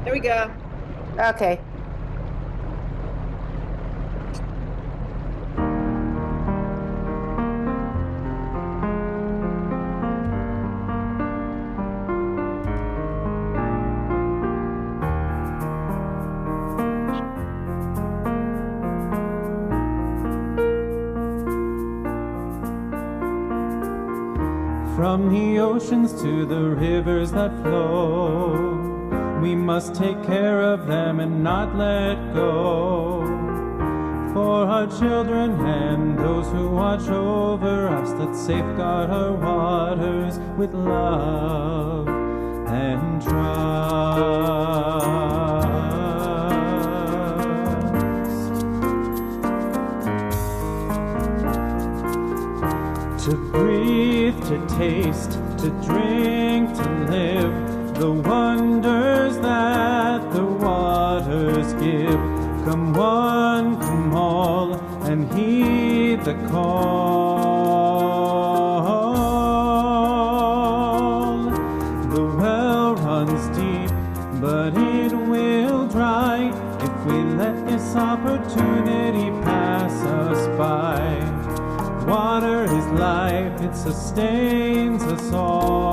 There we go. Okay. From the oceans to the rivers that flow, we must take care of them and not let go. For our children and those who watch over us, let's safeguard our waters with love and trust. To breathe, to taste, to drink, to live, the wonders that the waters give. Come one, come all, and heed the call. The well runs deep, but it will dry if we let this opportunity pass us by. Water is life, it sustains us all.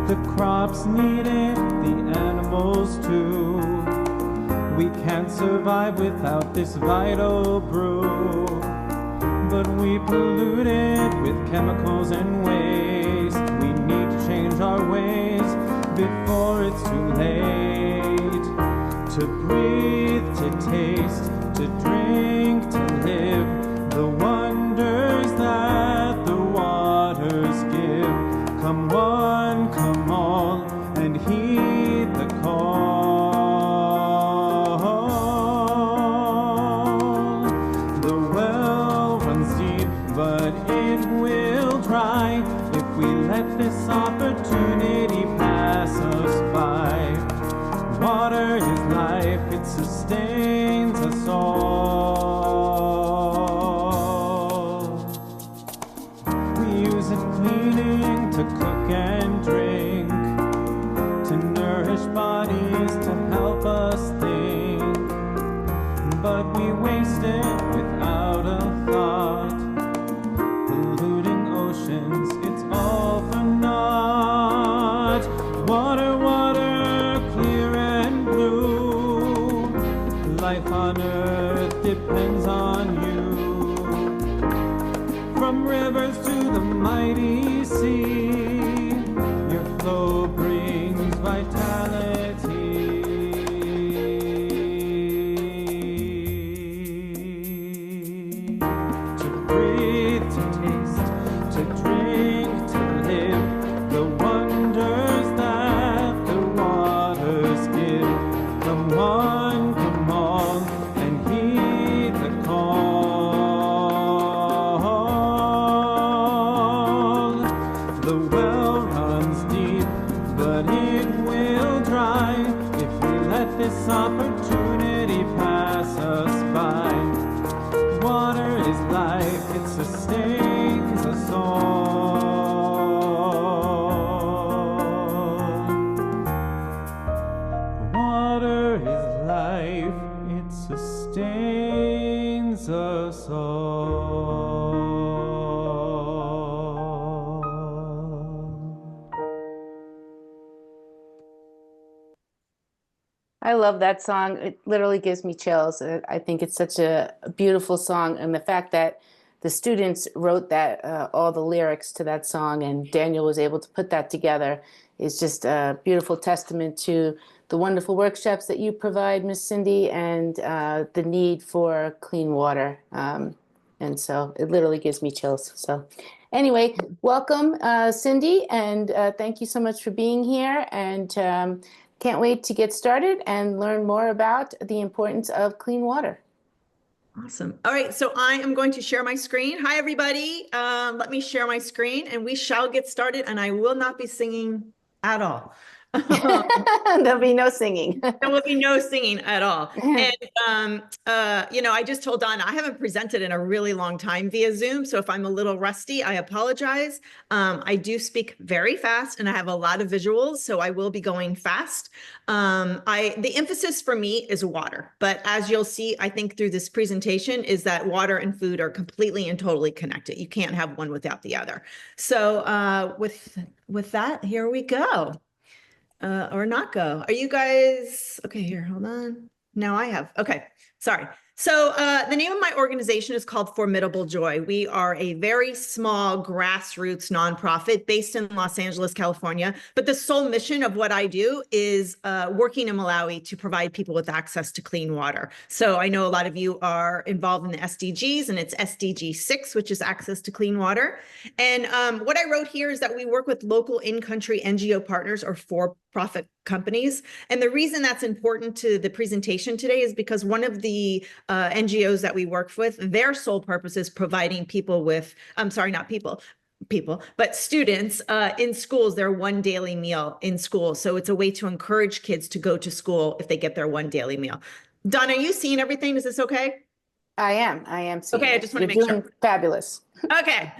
The crops need it, the animals too. We can't survive without this vital brew. But we pollute it with chemicals and waste. We need to change our ways before it's too late. To breathe, to taste, to drink, to live, the wonders that the waters give. Come one, come all, and heed the call. The well runs deep, but it will dry if we let this opportunity pass us by. Water is life, it sustains us all. We use it cleaning, to cook and drink, to nourish bodies, to help us think. But we waste it without a thought, polluting oceans, it's all for naught. Water, water, clear and blue, life on earth depends on you. From rivers to the mighty sea, your flow brings vitality. To breathe, to taste, to drink, to live, the wonders that the waters give. Come one, come all, and heed the call. The well runs deep, but it will dry if we let this opportunity pass us by. Water is life, it sustains us all. Water is life, it sustains us all. I love that song. It literally gives me chills. I think it's such a beautiful song. And the fact that the students wrote that, all the lyrics to that song, and Daniel was able to put that together is just a beautiful testament to the wonderful workshops that you provide, Miss Cindee, and the need for clean water. And so it literally gives me chills. So anyway, welcome, Cindee, and thank you so much for being here. And can't wait to get started and learn more about the importance of clean water. Awesome. All right, so I am going to share my screen. Hi, everybody. Let me share my screen and we shall get started, and I will not be singing at all. There'll be no singing. There will be no singing at all. And, I just told Donna, I haven't presented in a really long time via Zoom. So if I'm a little rusty, I apologize. I do speak very fast and I have a lot of visuals, so I will be going fast. The emphasis for me is water, but as you'll see, I think through this presentation is that water and food are completely and totally connected. You can't have one without the other. So with that, here we go. Or not go. Are you guys, okay, here, hold on. Now I have, okay, sorry. So the name of my organization is called Formidable Joy. We are a very small grassroots nonprofit based in Los Angeles, California. But the sole mission of what I do is working in Malawi to provide people with access to clean water. So I know a lot of you are involved in the SDGs, and it's SDG 6, which is access to clean water. And what I wrote here is that we work with local in-country NGO partners or for-profit companies. And the reason that's important to the presentation today is because one of the NGOs that we work with, their sole purpose is providing people with, I'm sorry, not people, but students in schools, their one daily meal in school. So it's a way to encourage kids to go to school if they get their one daily meal. Donna, are you seeing everything? Is this okay? I am seeing Okay, I it. just want to You're make sure. doing fabulous. Okay.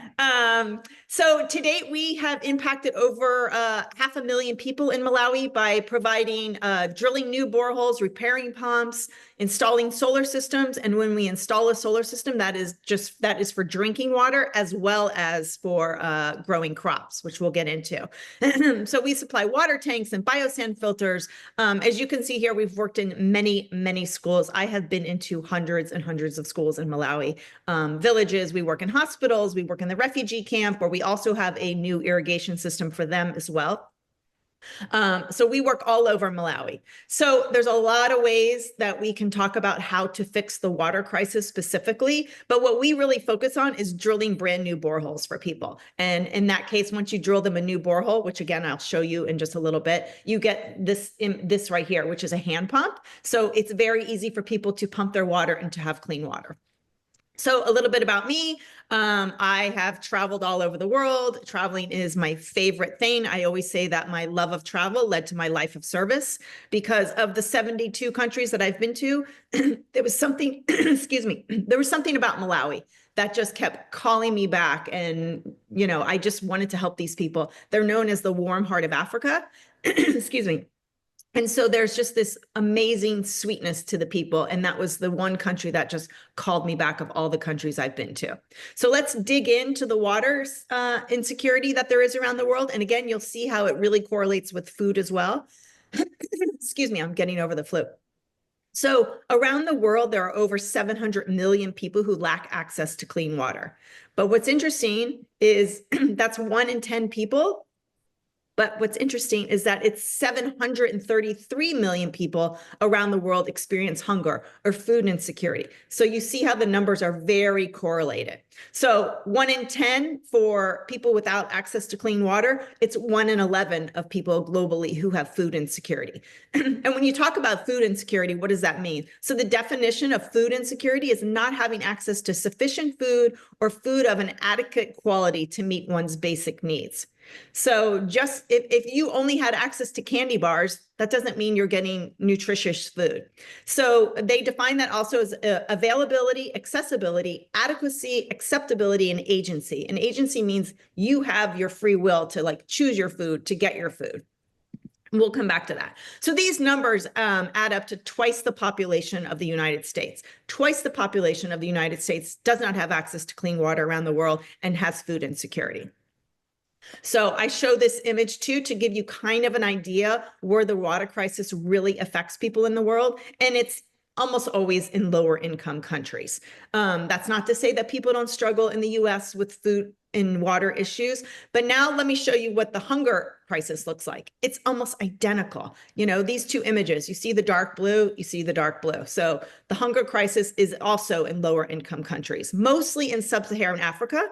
So to date, we have impacted over 500,000 people in Malawi by providing drilling new boreholes, repairing pumps, installing solar systems. And when we install a solar system, that is for drinking water as well as for growing crops, which we'll get into. So we supply water tanks and biosand filters. As you can see here, we've worked in many, many schools. I have been into hundreds and hundreds of schools in Malawi, villages. We work in hospitals. We work in the refugee camp, where we also have a new irrigation system for them as well. So we work all over Malawi. So there's a lot of ways that we can talk about how to fix the water crisis specifically, but what we really focus on is drilling brand new boreholes for people. And in that case, once you drill them a new borehole, which again, I'll show you in just a little bit, you get this right here, which is a hand pump. So it's very easy for people to pump their water and to have clean water. So a little bit about me. I have traveled all over the world. Traveling is my favorite thing. I always say that my love of travel led to my life of service, because of the 72 countries that I've been to, there was something, excuse me, there was something about Malawi that just kept calling me back. And, I just wanted to help these people. They're known as the warm heart of Africa. Excuse me. And so there's just this amazing sweetness to the people. And that was the one country that just called me back of all the countries I've been to. So let's dig into the water insecurity that there is around the world. And again, you'll see how it really correlates with food as well. Excuse me, I'm getting over the flu. So around the world, there are over 700 million people who lack access to clean water. But what's interesting is that's 1 in 10 people. But what's interesting is that it's 733 million people around the world experience hunger or food insecurity. So you see how the numbers are very correlated. So 1 in 10 for people without access to clean water, it's 1 in 11 of people globally who have food insecurity. And when you talk about food insecurity, what does that mean? So the definition of food insecurity is not having access to sufficient food or food of an adequate quality to meet one's basic needs. So just if you only had access to candy bars, that doesn't mean you're getting nutritious food. So they define that also as availability, accessibility, adequacy, acceptability, and agency. And agency means you have your free will to choose your food, to get your food. We'll come back to that. So these numbers add up to twice the population of the United States. Twice the population of the United States does not have access to clean water around the world and has food insecurity. So I show this image too to give you kind of an idea where the water crisis really affects people in the world. And it's almost always in lower income countries. That's not to say that people don't struggle in the US with food and water issues. But now let me show you what the hunger crisis looks like. It's almost identical. These two images, you see the dark blue, you see the dark blue. So the hunger crisis is also in lower income countries, mostly in sub-Saharan Africa,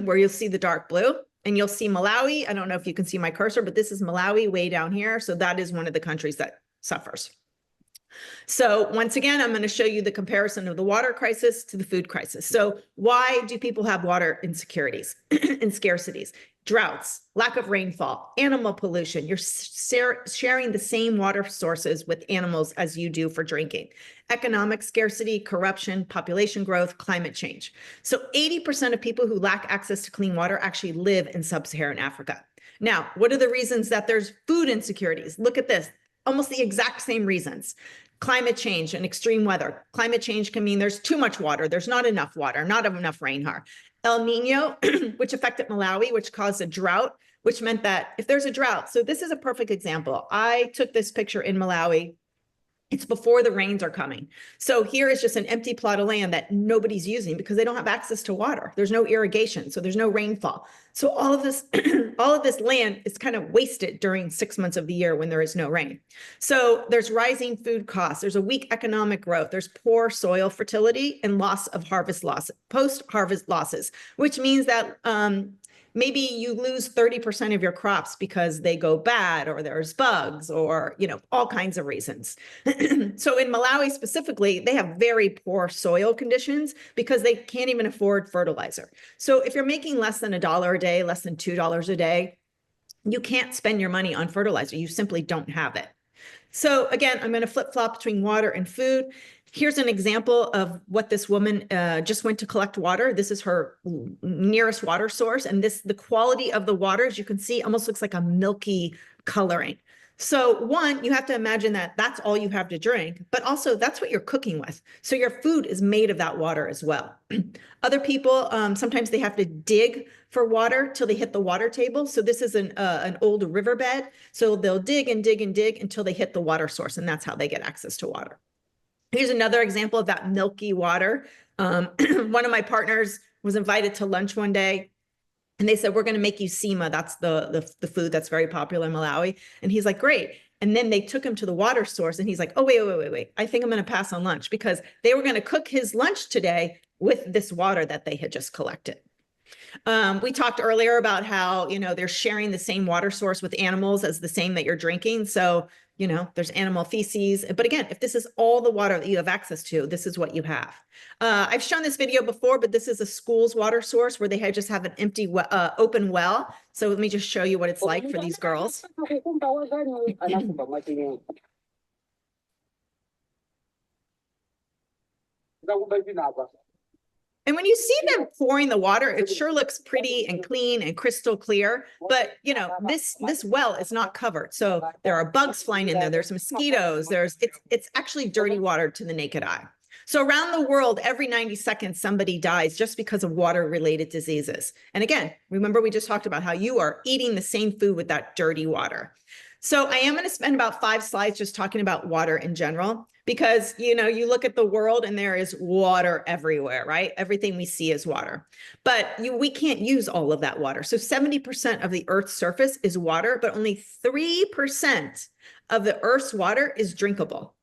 where you'll see the dark blue. And you'll see Malawi. I don't know if you can see my cursor, but this is Malawi way down here. So that is one of the countries that suffers. So once again, I'm going to show you the comparison of the water crisis to the food crisis. So why do people have water insecurities and scarcities? Droughts, lack of rainfall, animal pollution. You're sharing the same water sources with animals as you do for drinking. Economic scarcity, corruption, population growth, climate change. So 80% of people who lack access to clean water actually live in sub-Saharan Africa. Now, what are the reasons that there's food insecurities? Look at this, almost the exact same reasons. Climate change and extreme weather. Climate change can mean there's too much water, there's not enough water, not enough rain. El Nino, which affected Malawi, which caused a drought, which meant that if there's a drought, so this is a perfect example. I took this picture in Malawi. It's before the rains are coming. So here is just an empty plot of land that nobody's using because they don't have access to water. There's no irrigation, so there's no rainfall. So all of this, all of this land is kind of wasted during 6 months of the year when there is no rain. So there's rising food costs. There's a weak economic growth. There's poor soil fertility and loss of harvest loss, post-harvest losses, which means that maybe you lose 30% of your crops because they go bad or there's bugs or, all kinds of reasons. So in Malawi specifically, they have very poor soil conditions because they can't even afford fertilizer. So if you're making less than $1 a day, less than $2 a day, you can't spend your money on fertilizer. You simply don't have it. So again, I'm going to flip-flop between water and food. Here's an example of what this woman just went to collect water. This is her nearest water source. And the quality of the water, as you can see, almost looks like a milky coloring. So one, you have to imagine that that's all you have to drink, but also that's what you're cooking with. So your food is made of that water as well. Other people, sometimes they have to dig for water till they hit the water table. So this is an old riverbed. So they'll dig and dig and dig until they hit the water source, and that's how they get access to water. Here's another example of that milky water. One of my partners was invited to lunch one day, and they said, we're going to make you sima. That's the food that's very popular in Malawi. And he's like, great. And then they took him to the water source, and he's like, oh, wait. I think I'm going to pass on lunch, because they were going to cook his lunch today with this water that they had just collected. We talked earlier about how, they're sharing the same water source with animals as the same that you're drinking. So, there's animal feces. But again, if this is all the water that you have access to, this is what you have. I've shown this video before, but this is a school's water source where they just have an empty open well. So let me just show you what it's like for these girls. And when you see them pouring the water, it sure looks pretty and clean and crystal clear. But, this well is not covered. So there are bugs flying in there. There's mosquitoes. It's actually dirty water to the naked eye. So around the world, every 90 seconds, somebody dies just because of water-related diseases. And again, remember we just talked about how you are eating the same food with that dirty water. So I am going to spend about 5 slides just talking about water in general, because, you look at the world and there is water everywhere, right? Everything we see is water, but we can't use all of that water. So 70% of the Earth's surface is water, but only 3% of the Earth's water is drinkable.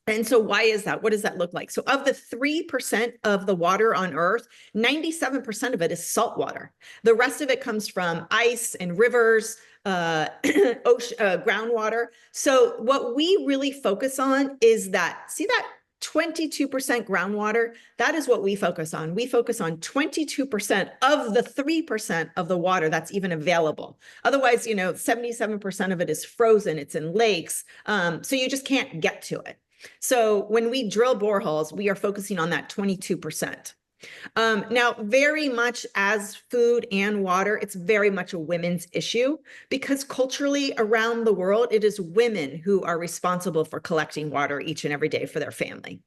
And so why is that? What does that look like? So of the 3% of the water on Earth, 97% of it is salt water. The rest of it comes from ice and rivers, groundwater. So what we really focus on is that, see that 22% groundwater? That is what we focus on. We focus on 22% of the 3% of the water that's even available. Otherwise, 77% of it is frozen. It's in lakes. So you just can't get to it. So when we drill boreholes, we are focusing on that 22%. Now, very much as food and water, it's very much a women's issue, because culturally around the world, it is women who are responsible for collecting water each and every day for their family.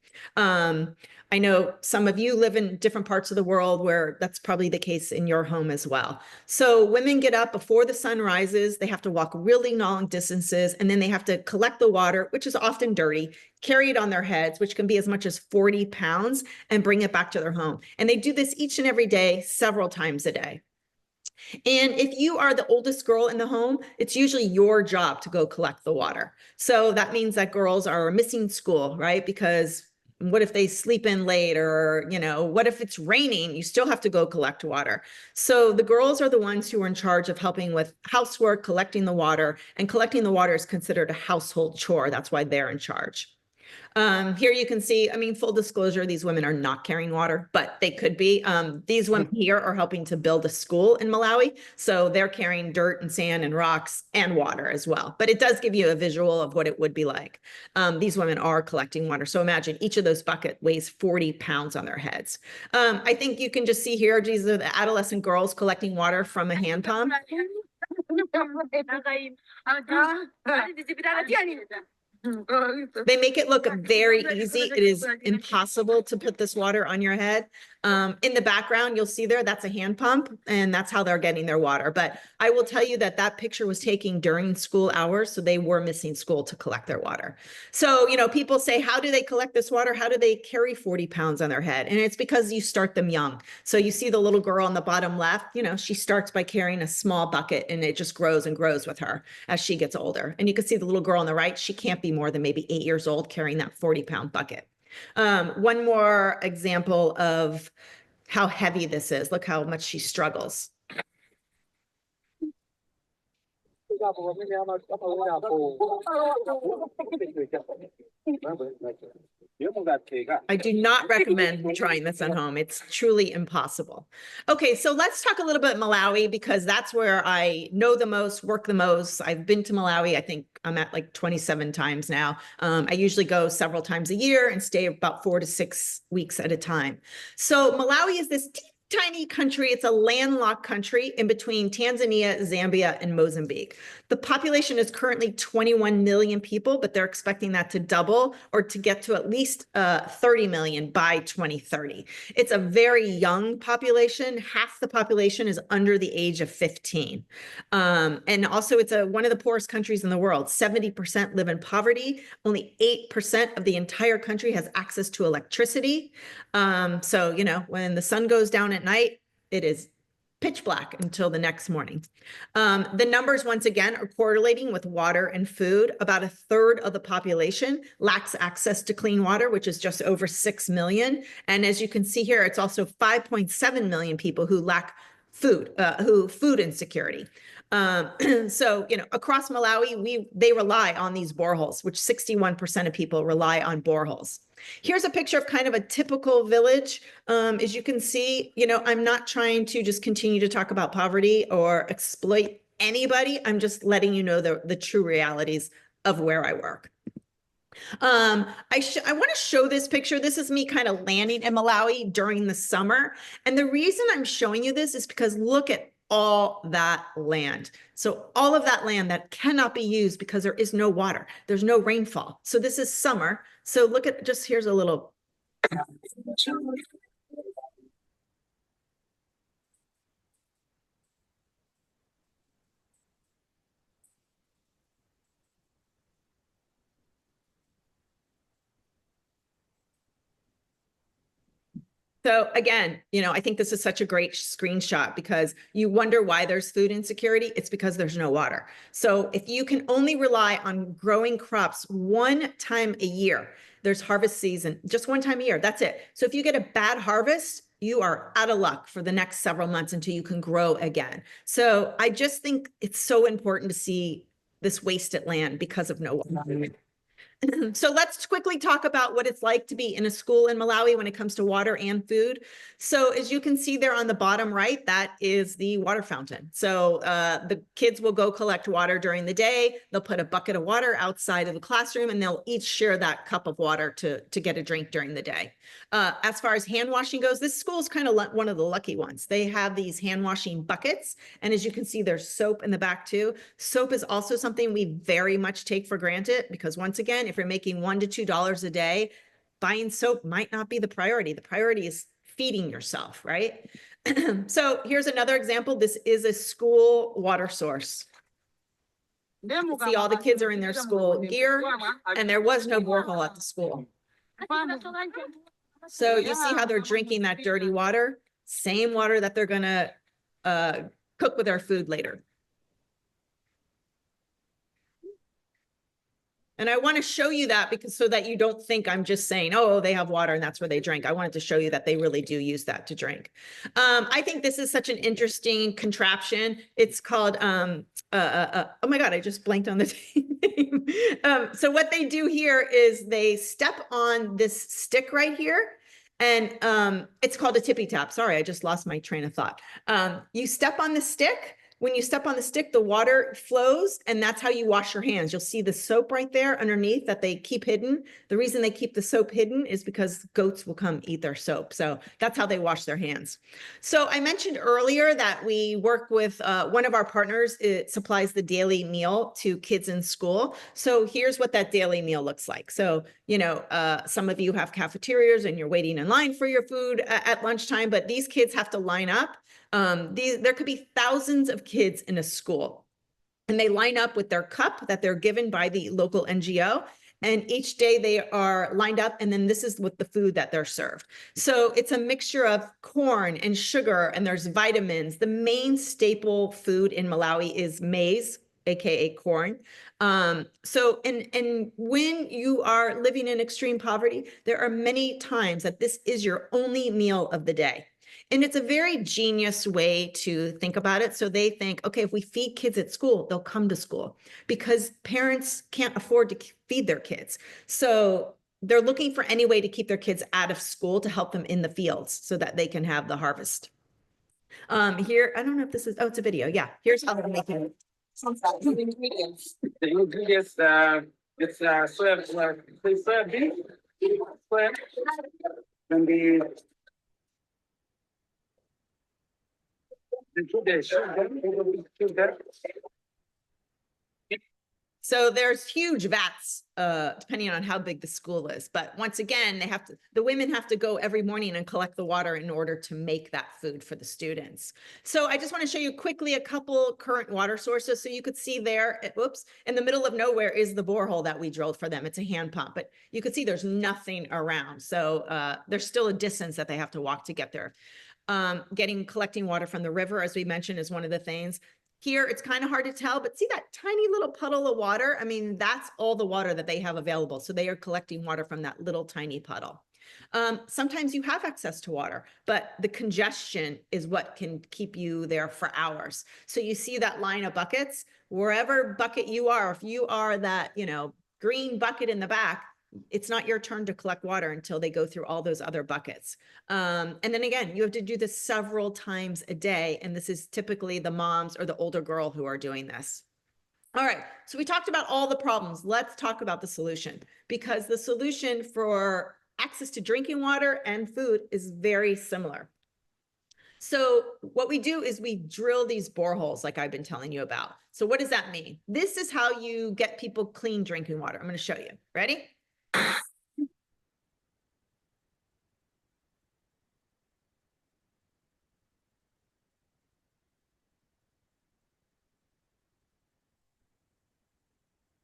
I know some of you live in different parts of the world where that's probably the case in your home as well. So women get up before the sun rises, they have to walk really long distances, and then they have to collect the water, which is often dirty, carry it on their heads, which can be as much as 40 pounds, and bring it back to their home. And they do this each and every day, several times a day. And if you are the oldest girl in the home, it's usually your job to go collect the water. So that means that girls are missing school, right? Because what if they sleep in late, or, what if it's raining? You still have to go collect water. So the girls are the ones who are in charge of helping with housework, collecting the water, and collecting the water is considered a household chore. That's why they're in charge. Here you can see, I mean, full disclosure, these women are not carrying water, but they could be. These women here are helping to build a school in Malawi. So they're carrying dirt and sand and rocks and water as well. But it does give you a visual of what it would be like. These women are collecting water. So imagine each of those buckets weighs 40 pounds on their heads. I think you can just see here, these are the adolescent girls collecting water from a hand pump. They make it look very easy. It is impossible to put this water on your head. In the background, you'll see there, that's a hand pump, and that's how they're getting their water. But I will tell you that that picture was taken during school hours, so they were missing school to collect their water. So, you know, people say, how do they collect this water? How do they carry 40 pounds on their head? And it's because you start them young. So you see the little girl on the bottom left, you know, she starts by carrying a small bucket, and it just grows and grows with her as she gets older. And you can see the little girl on the right, she can't be more than maybe 8 years old carrying that 40-pound bucket. One more example of how heavy this is. Look how much she struggles. I do not recommend trying this at home. It's truly impossible. Okay, so let's talk a little bit Malawi, because that's where I know the most, work the most. I've been to Malawi. I think I'm at like 27 times now. I usually go several times a year and stay about 4 to 6 weeks at a time. So Malawi is this tiny country. It's a landlocked country in between Tanzania, Zambia, and Mozambique. The population is currently 21 million people, but they're expecting that to double or to get to at least 30 million by 2030. It's a very young population. Half the population is under the age of 15. And also it's one of the poorest countries in the world. 70% live in poverty. Only 8% of the entire country has access to electricity. So, you know, when the sun goes down at night, it is pitch black until the next morning. The numbers, once again, are correlating with water and food. About a third of the population lacks access to clean water, which is just over 6 million. And as you can see here, it's also 5.7 million people who lack food, food insecurity. So, you know, across Malawi, they rely on these boreholes, which 61% of people rely on boreholes. Here's a picture of kind of a typical village. As you can see, you know, I'm not trying to just continue to talk about poverty or exploit anybody. I'm just letting you know the true realities of where I work. I want to show this picture. This is me kind of landing in Malawi during the summer. And the reason I'm showing you this is because look at all that land. So all of that land that cannot be used because there is no water. There's no rainfall. So this is summer. So look at just, here's a little. So again, you know, I think this is such a great screenshot because you wonder why there's food insecurity. It's because there's no water. So if you can only rely on growing crops one time a year, there's harvest season, just one time a year, that's it. So if you get a bad harvest, you are out of luck for the next several months until you can grow again. So I just think it's so important to see this wasted land because of no water. So let's quickly talk about what it's like to be in a school in Malawi when it comes to water and food. So as you can see there on the bottom right, that is the water fountain. So the kids will go collect water during the day. They'll put a bucket of water outside of the classroom and they'll each share that cup of water to get a drink during the day. As far as hand washing goes, this school is kind of one of the lucky ones. They have these hand washing buckets. And as you can see, there's soap in the back too. Soap is also something we very much take for granted because once again, if you're making $1 to $2 a day, buying soap might not be the priority. The priority is feeding yourself, right? So here's another example. This is a school water source. See, all the kids are in their school gear, and there was no borehole at the school. So you see how they're drinking that dirty water, same water that they're gonna cook with their food later. And I want to show you that because so that you don't think I'm just saying, oh, they have water and that's where they drink. I wanted to show you that they really do use that to drink. I think this is such an interesting contraption. It's called oh my God, I just blanked on the name. So what they do here is they step on this stick right here, and it's called a tippy tap. Sorry, I just lost my train of thought. You step on the stick. When you step on the stick, the water flows, and that's how you wash your hands. You'll see the soap right there underneath that they keep hidden. The reason they keep the soap hidden is because goats will come eat their soap. So that's how they wash their hands. So I mentioned earlier that we work with one of our partners. It supplies the daily meal to kids in school. So here's what that daily meal looks like. So, some of you have cafeterias and you're waiting in line for your food at lunchtime, but these kids have to line up. There could be thousands of kids in a school, and they line up with their cup that they're given by the local NGO. And each day they are lined up, and then this is what the food that they're served. So it's a mixture of corn and sugar, and there's vitamins. The main staple food in Malawi is maize, aka corn. So when you are living in extreme poverty, there are many times that this is your only meal of the day. And it's a very genius way to think about it. So they think, okay, if we feed kids at school, they'll come to school, because parents can't afford to feed their kids. So they're looking for any way to keep their kids out of school to help them in the fields so that they can have the harvest. Here, I don't know if this is, oh, it's a video. Yeah, here's how they're making it. The ingredients, it's soybean, soya, and the sugar. So there's huge vats, depending on how big the school is. But once again, the women have to go every morning and collect the water in order to make that food for the students. So I just want to show you quickly a couple current water sources. So you could see there, whoops, in the middle of nowhere is the borehole that we drilled for them. It's a hand pump, but you could see there's nothing around. So there's still a distance that they have to walk to get there. Collecting water from the river, as we mentioned, is one of the things. Here, it's kind of hard to tell, but see that tiny little puddle of water? I mean, that's all the water that they have available. So they are collecting water from that little tiny puddle. Sometimes you have access to water, but the congestion is what can keep you there for hours. So you see that line of buckets, wherever bucket you are, if you are that, green bucket in the back, it's not your turn to collect water until they go through all those other buckets. And then again, you have to do this several times a day. And this is typically the moms or the older girl who are doing this. All right, so we talked about all the problems. Let's talk about the solution, because the solution for access to drinking water and food is very similar. So what we do is we drill these boreholes like I've been telling you about. So what does that mean? This is how you get people clean drinking water. I'm going to show you. Ready?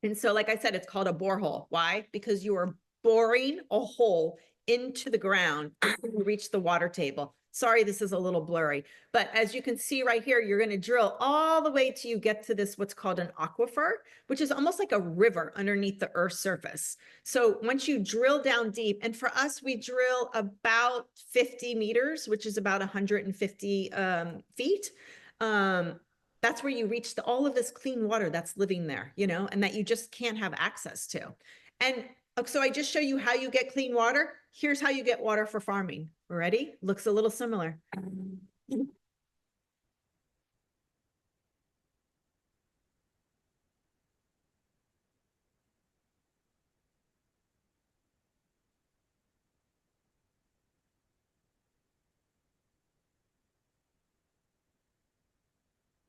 And so, like I said, it's called a borehole. Why? Because you are boring a hole into the ground until you reach the water table. Sorry, this is a little blurry, but as you can see right here, you're going to drill all the way till you get to this, what's called an aquifer, which is almost like a river underneath the Earth's surface. So once you drill down deep, and for us, we drill about 50 meters, which is about 150 feet. That's where you reach all of this clean water that's living there, and that you just can't have access to. And so I just show you how you get clean water. Here's how you get water for farming. Ready? Looks a little similar.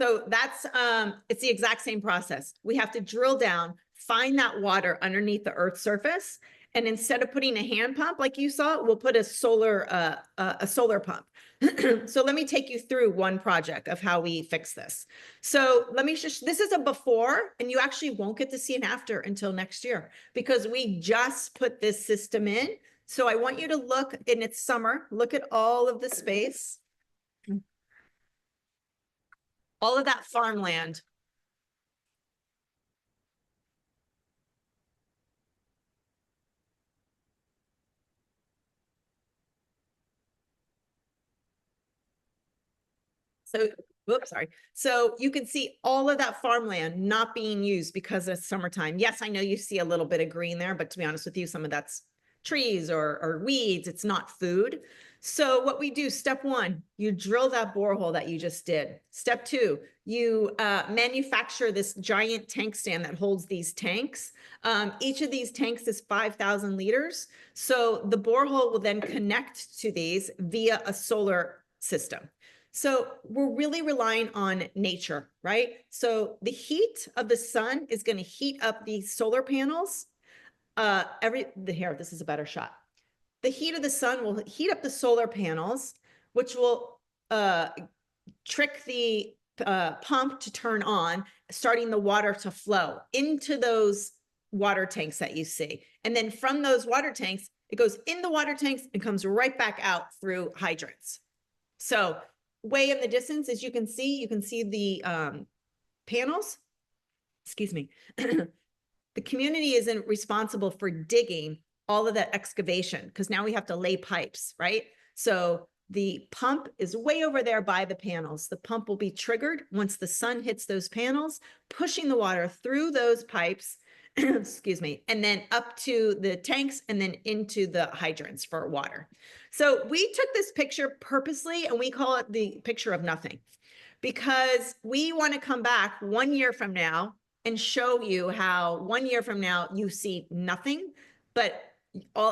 So that's, it's the exact same process. We have to drill down, find that water underneath the Earth's surface. And instead of putting a hand pump like you saw, we'll put a solar pump. So let me take you through one project of how we fix this. So this is a before, and you actually won't get to see an after until next year, because we just put this system in. So I want you to look, and it's summer, look at all of the space. All of that farmland. So Whoops, sorry. So you can see all of that farmland not being used because it's summertime. Yes, I know you see a little bit of green there, but to be honest with you, some of that's trees or weeds. It's not food. So what we do, step one, you drill that borehole that you just did. Step two, you manufacture this giant tank stand that holds these tanks. Each of these tanks is 5,000 liters. So the borehole will then connect to these via a solar system. So we're really relying on nature, right? So the heat of the sun is going to heat up these solar panels. Here, this is a better shot. The heat of the sun will heat up the solar panels, which will trick the pump to turn on, starting the water to flow into those water tanks that you see. And then from those water tanks, it goes in the water tanks and comes right back out through hydrants. So way in the distance, as you can see the panels. Excuse me. The community isn't responsible for digging all of that excavation because now we have to lay pipes, right? So the pump is way over there by the panels. The pump will be triggered once the sun hits those panels, pushing the water through those pipes, excuse me, and then up to the tanks and then into the hydrants for water. So we took this picture purposely and we call it the picture of nothing because we want to come back 1 year from now and show you how 1 year from now you see nothing, but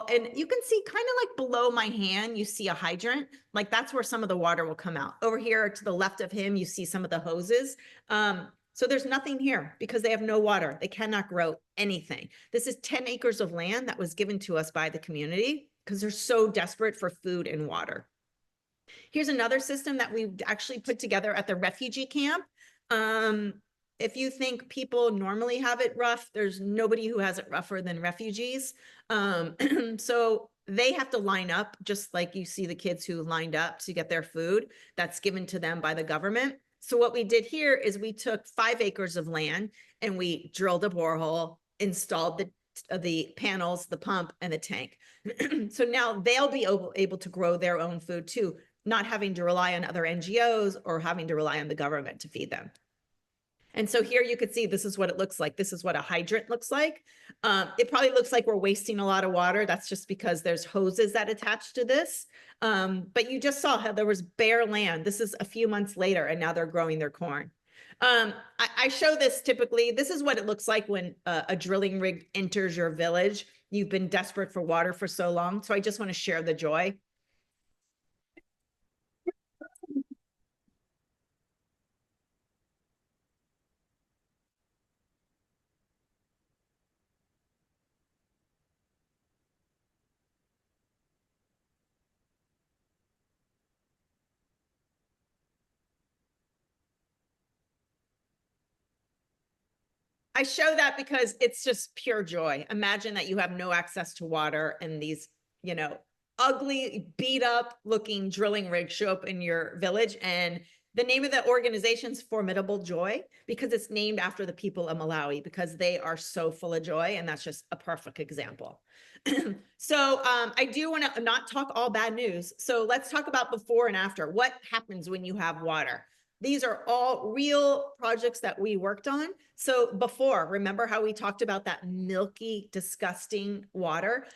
and you can see kind of like below my hand, you see a hydrant, like that's where some of the water will come out. Over here to the left of him, you see some of the hoses. So there's nothing here because they have no water. They cannot grow anything. This is 10 acres of land that was given to us by the community because they're so desperate for food and water. Here's another system that we actually put together at the refugee camp. If you think people normally have it rough, there's nobody who has it rougher than refugees. So they have to line up just like you see the kids who lined up to get their food that's given to them by the government. So what we did here is we took 5 acres of land and we drilled a borehole, installed the panels, the pump, and the tank. So now they'll be able to grow their own food too, not having to rely on other NGOs or having to rely on the government to feed them. And so here you could see this is what it looks like. This is what a hydrant looks like. It probably looks like we're wasting a lot of water. That's just because there's hoses that attach to this. But you just saw how there was bare land. This is a few months later, and now they're growing their corn. I show this typically. This is what it looks like when a drilling rig enters your village. You've been desperate for water for so long. So I just want to share the joy. I show that because it's just pure joy. Imagine that you have no access to water and these, ugly, beat up looking drilling rigs show up in your village. And the name of the organization's Formidable Joy because it's named after the people of Malawi because they are so full of joy. And that's just a perfect example. So I do want to not talk all bad news. So let's talk about before and after. What happens when you have water? These are all real projects that we worked on. So before, remember how we talked about that milky, disgusting water?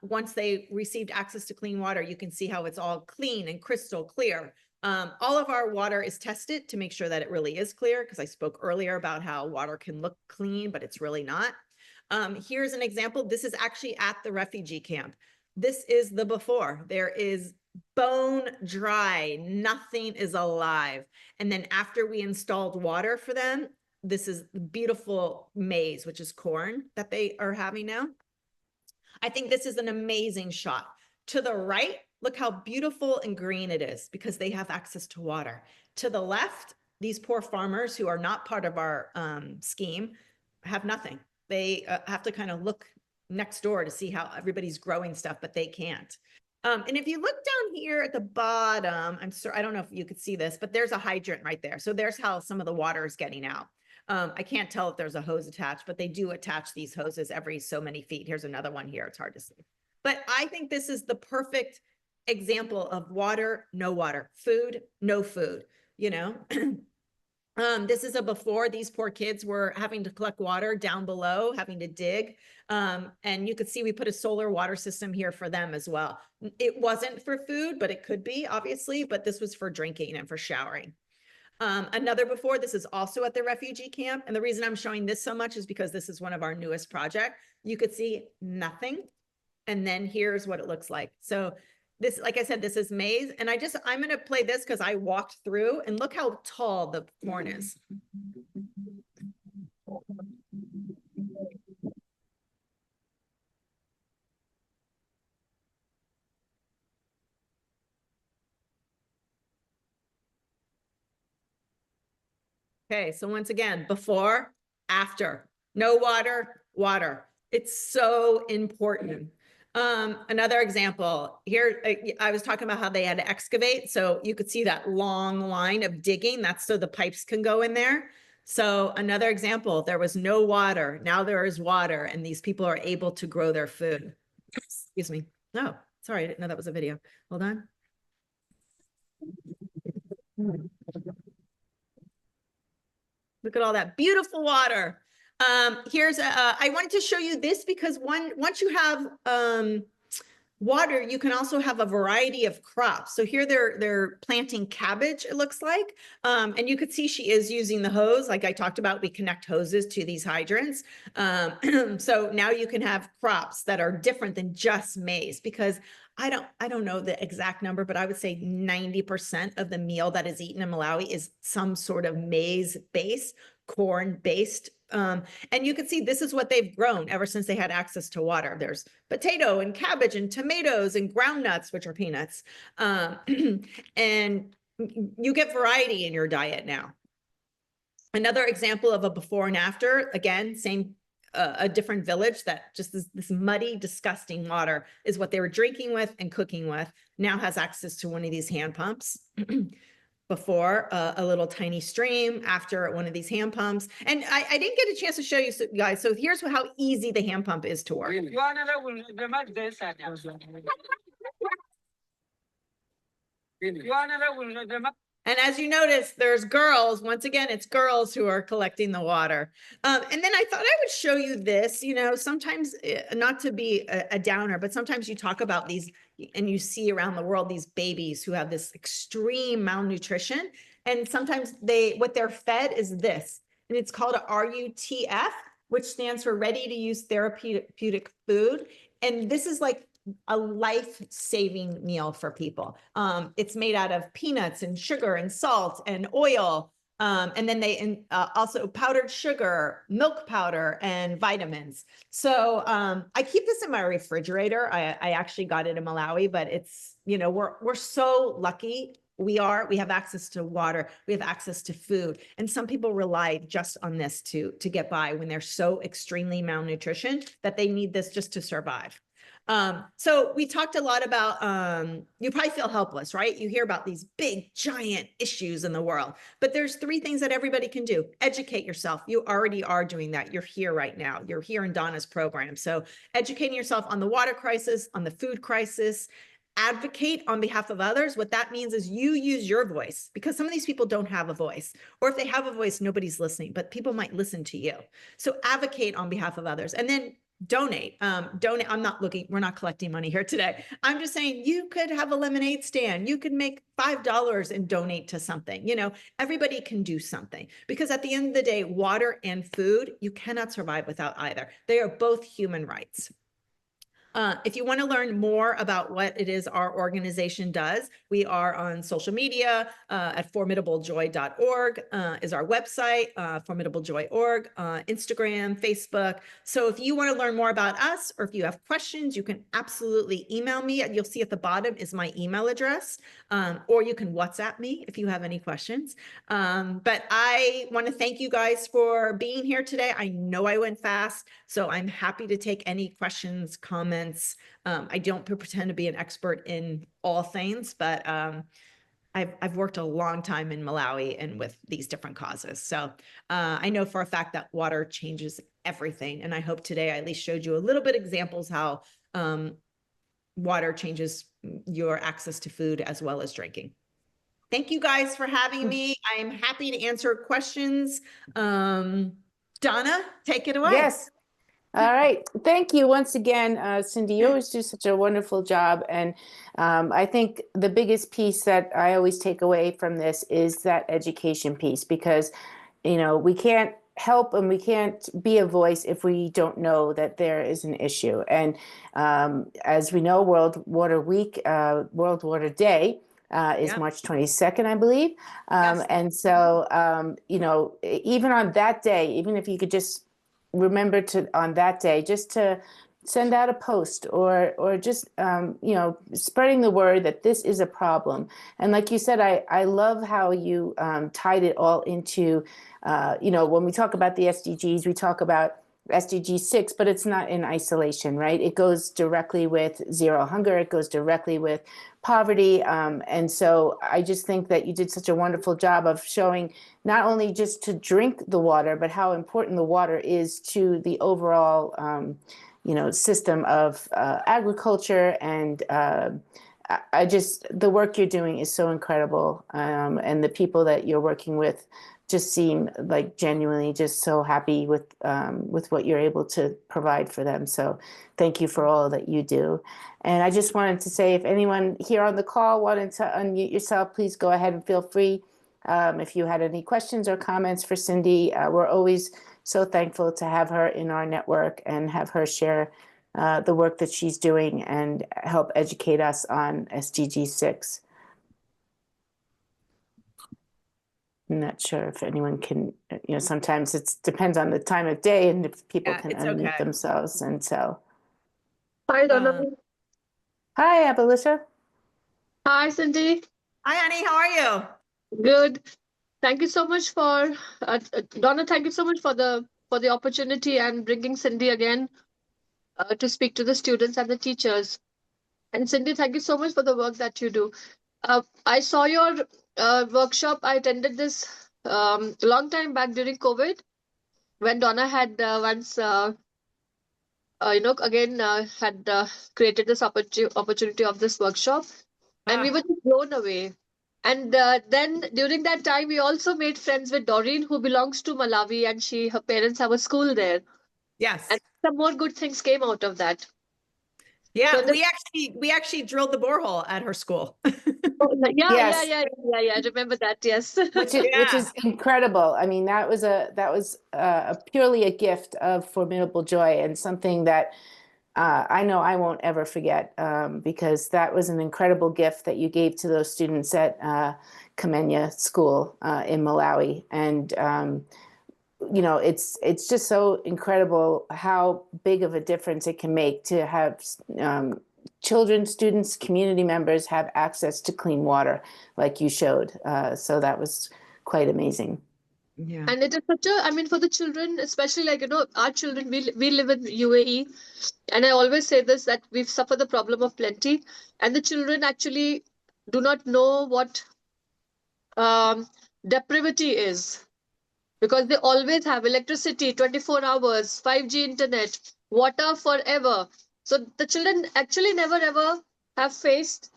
Once they received access to clean water, you can see how it's all clean and crystal clear. All of our water is tested to make sure that it really is clear because I spoke earlier about how water can look clean, but it's really not. Here's an example. This is actually at the refugee camp. This is the before. There is bone dry, nothing is alive. And then after we installed water for them, this is the beautiful maize, which is corn that they are having now. I think this is an amazing shot. To the right, look how beautiful and green it is because they have access to water. To the left, these poor farmers who are not part of our scheme have nothing. They have to kind of look next door to see how everybody's growing stuff, but they can't. And if you look down here at the bottom, I'm sorry, I don't know if you could see this, but there's a hydrant right there. So there's how some of the water is getting out. I can't tell if there's a hose attached, but they do attach these hoses every so many feet. Here's another one here. It's hard to see. But I think this is the perfect example of water, no water, food, no food. you know? This is a before. These poor kids were having to collect water down below, having to dig. And you could see we put a solar water system here for them as well. It wasn't for food, but it could be, obviously, but this was for drinking and for showering. Another before, this is also at the refugee camp. And the reason I'm showing this so much is because this is one of our newest projects. You could see nothing. And then here's what it looks like. So this, like I said, this is maize. And I'm going to play this because I walked through and look how tall the corn is. Okay, so once again, before, after, no water, water. It's so important. Another example here, I was talking about how they had to excavate. So you could see that long line of digging. That's so the pipes can go in there. So another example, there was no water. Now there is water and these people are able to grow their food. Excuse me. No, sorry, I didn't know that was a video. Hold on. Look at all that beautiful water. I wanted to show you this because once you have water, you can also have a variety of crops. So here they're planting cabbage, it looks like. And you could see she is using the hose. Like I talked about, we connect hoses to these hydrants. So now you can have crops that are different than just maize, because I don't know the exact number, but I would say 90% of the meal that is eaten in Malawi is some sort of maize-based, corn-based. And you can see this is what they've grown ever since they had access to water. There's potato and cabbage and tomatoes and groundnuts, which are peanuts. And you get variety in your diet now. Another example of a before and after, again, same a different village that just this muddy, disgusting water is what they were drinking with and cooking with, now has access to one of these hand pumps. Before a little tiny stream, after one of these hand pumps. And I didn't get a chance to show you guys. So here's how easy the hand pump is to work. And as you notice, there's girls, once again, it's girls who are collecting the water. And then I thought I would show you this, sometimes not to be a downer, but sometimes you talk about these and you see around the world, these babies who have this extreme malnutrition. And sometimes what they're fed is this, and it's called a RUTF, which stands for ready to use therapeutic food. And this is like a life-saving meal for people. It's made out of peanuts and sugar and salt and oil. And then they also powdered sugar, milk powder, and vitamins. So I keep this in my refrigerator. I actually got it in Malawi, but it's, we're so lucky. We have access to water, we have access to food. And some people rely just on this to get by when they're so extremely malnutrition that they need this just to survive. So we talked a lot about, you probably feel helpless, right? You hear about these big, giant issues in the world, but there's 3 things that everybody can do. Educate yourself. You already are doing that. You're here right now. You're here in Donna's program. So educating yourself on the water crisis, on the food crisis, advocate on behalf of others. What that means is you use your voice, because some of these people don't have a voice, or if they have a voice, nobody's listening, but people might listen to you. So advocate on behalf of others, and then donate. We're not collecting money here today. I'm just saying you could have a lemonade stand. You could make $5 and donate to something. Everybody can do something, because at the end of the day, water and food, you cannot survive without either. They are both human rights. If you want to learn more about what it is our organization does, we are on social media at formidablejoy.org is our website, formidablejoy.org, Instagram, Facebook. So if you want to learn more about us, or if you have questions, you can absolutely email me. You'll see at the bottom is my email address, or you can WhatsApp me if you have any questions. But I want to thank you guys for being here today. I know I went fast, so I'm happy to take any questions, comments. I don't pretend to be an expert in all things, but I've worked a long time in Malawi and with these different causes. So I know for a fact that water changes everything. And I hope today I at least showed you a little bit examples how water changes your access to food as well as drinking. Thank you guys for having me. I'm happy to answer questions. Donna, take it away. Yes. All right. Thank you once again, Cindee. You always do such a wonderful job. And I think the biggest piece that I always take away from this is that education piece, because, we can't help and we can't be a voice if we don't know that there is an issue. And as we know, World Water Week, World Water Day, is March 22nd, I believe. Yes. And so, even on that day, even if you could just remember to, on that day, just to send out a post or just, spreading the word that this is a problem. And like you said, I love how you tied it all into, when we talk about the SDGs, we talk about SDG 6, but it's not in isolation, right? It goes directly with zero hunger. It goes directly with poverty. And so I just think that you did such a wonderful job of showing not only just to drink the water, but how important the water is to the overall, system of agriculture. And the work you're doing is so incredible. And the people that you're working with just seem like genuinely just so happy with what you're able to provide for them. So thank you for all that you do. And I just wanted to say, if anyone here on the call wanted to unmute yourself, please go ahead and feel free. If you had any questions or comments for Cindee, we're always so thankful to have her in our network and have her share the work that she's doing and help educate us on SDG 6. I'm not sure if anyone can, sometimes it depends on the time of day and if people can unmute themselves. And so. Hi, Donna. Hi, Abalisha. Hi, Cindee. Hi, Annie. How are you? Good. Thank you so much for, Donna, thank you so much for the opportunity and bringing Cindee again to speak to the students and the teachers. And Cindee, thank you so much for the work that you do. I saw your workshop. I attended this long time back during COVID when Donna had once, had created this opportunity of this workshop. And we were just blown away. And then during that time, we also made friends with Doreen, who belongs to Malawi, and her parents have a school there. Yes. And some more good things came out of that. Yeah, So we actually drilled the borehole at her school. Yeah. I remember that. Yes. Which is incredible. I mean, that was a purely a gift of formidable joy and something that I know I won't ever forget, because that was an incredible gift that you gave to those students at Kamenya School in Malawi. And it's just so incredible how big of a difference it can make to have children, students, community members have access to clean water like you showed. So that was quite amazing. Yeah. And it is for the children, especially our children, we live in UAE. And I always say this, that we've suffered the problem of plenty. And the children actually do not know what depravity is. Because they always have electricity, 24 hours, 5G internet, water forever. So the children actually never ever have faced.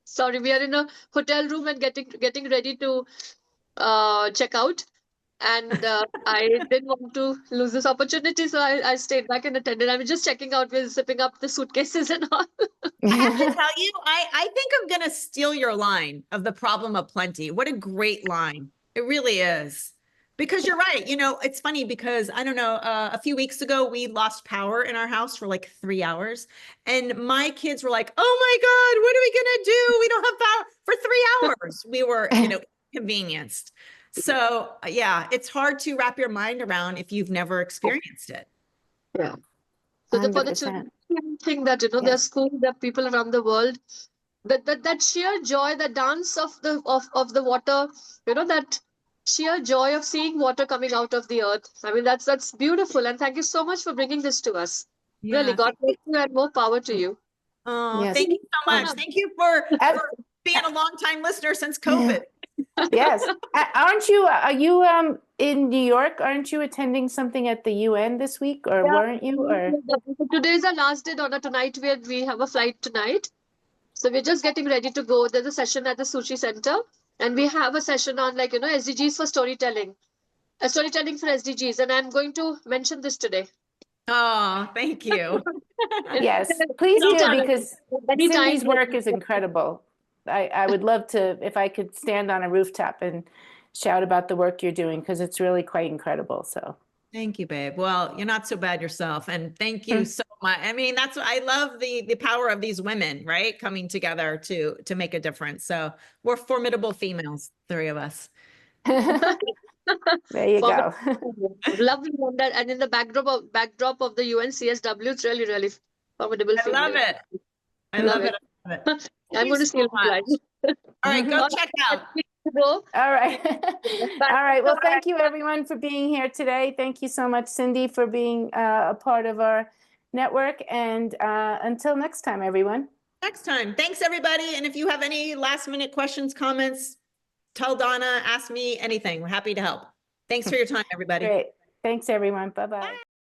Sorry, we are in a hotel room and getting ready to check out. And I didn't want to lose this opportunity, so I stayed back and attended. I was just checking out, we're zipping up the suitcases and all. I have to tell you, I think I'm going to steal your line of the problem of plenty. What a great line. It really is. Because you're right. It's funny because, I don't know, a few weeks ago, we lost power in our house for like 3 hours. And my kids were like, oh my God, what are we going to do? We don't have power for 3 hours. We were, inconvenienced. So yeah, it's hard to wrap your mind around if you've never experienced it. Yeah. So for the children, I think that, there's schools, there are people around the world, that sheer joy, the dance of the water, that sheer joy of seeing water coming out of the earth. I mean, that's beautiful. And thank you so much for bringing this to us. Yeah, really, God bless you and more power to you. Oh, yes. Thank you so much. Thank you for being a long-time listener since COVID. Yes. Are you in New York? Aren't you attending something at the UN this week, or weren't you? Or Today is our last day, Donna. Tonight we have a flight tonight. So we're just getting ready to go. There's a session at the Sushi Center, and we have a session on SDGs for storytelling, storytelling for SDGs, and I'm going to mention this today. Oh, thank you. Yes, please do, Anytime. because Anytime. Cindee's work is incredible. I would love to, if I could stand on a rooftop and shout about the work you're doing, because it's really quite incredible. So Thank you, babe. Well, you're not so bad yourself. And thank you so much. I mean, that's, I love the power of these women, right? Coming together to make a difference. So we're formidable females, three of us. there you go. Lovely one that, and in the backdrop of the UNCSW, it's really, really formidable. I love it. I love it. I love it. I'm going to see you live. All right, go check out. All right. All right. Well, thank you everyone for being here today. Thank you so much, Cindee, for being a part of our network. And until next time, everyone. Next time. Thanks, everybody. And if you have any last minute questions, comments, tell Donna, ask me anything. We're happy to help. Thanks for your time, everybody. Great. Thanks, everyone. Bye-bye.